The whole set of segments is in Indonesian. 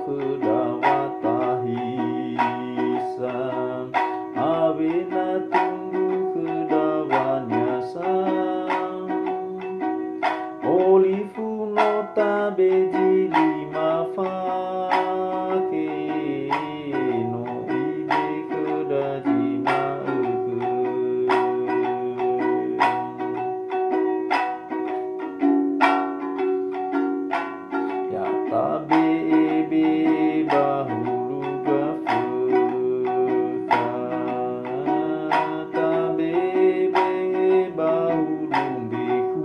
kedawatahisan awena tunggu kedawanyasang olifu nota beji lima fake no ibe kedajima ya tabe ebe bahulu gafeka tabe ebe bahulu beku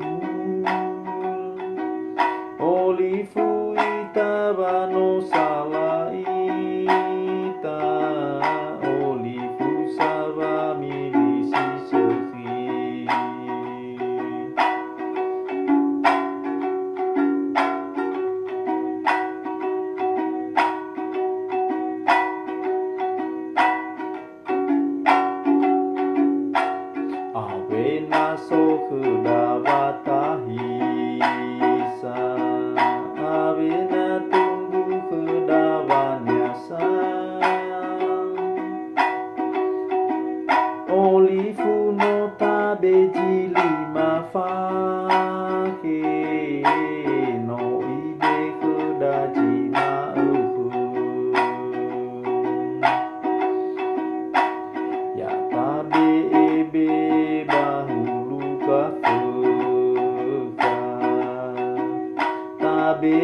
olifu itabano salaita olifu saba milisi sefi awena so kedawatahisan awena tunggu kedawanyasang olifu nota beji lima fake no ibe kedajima ya tabe ebe bahulu gafeka tabe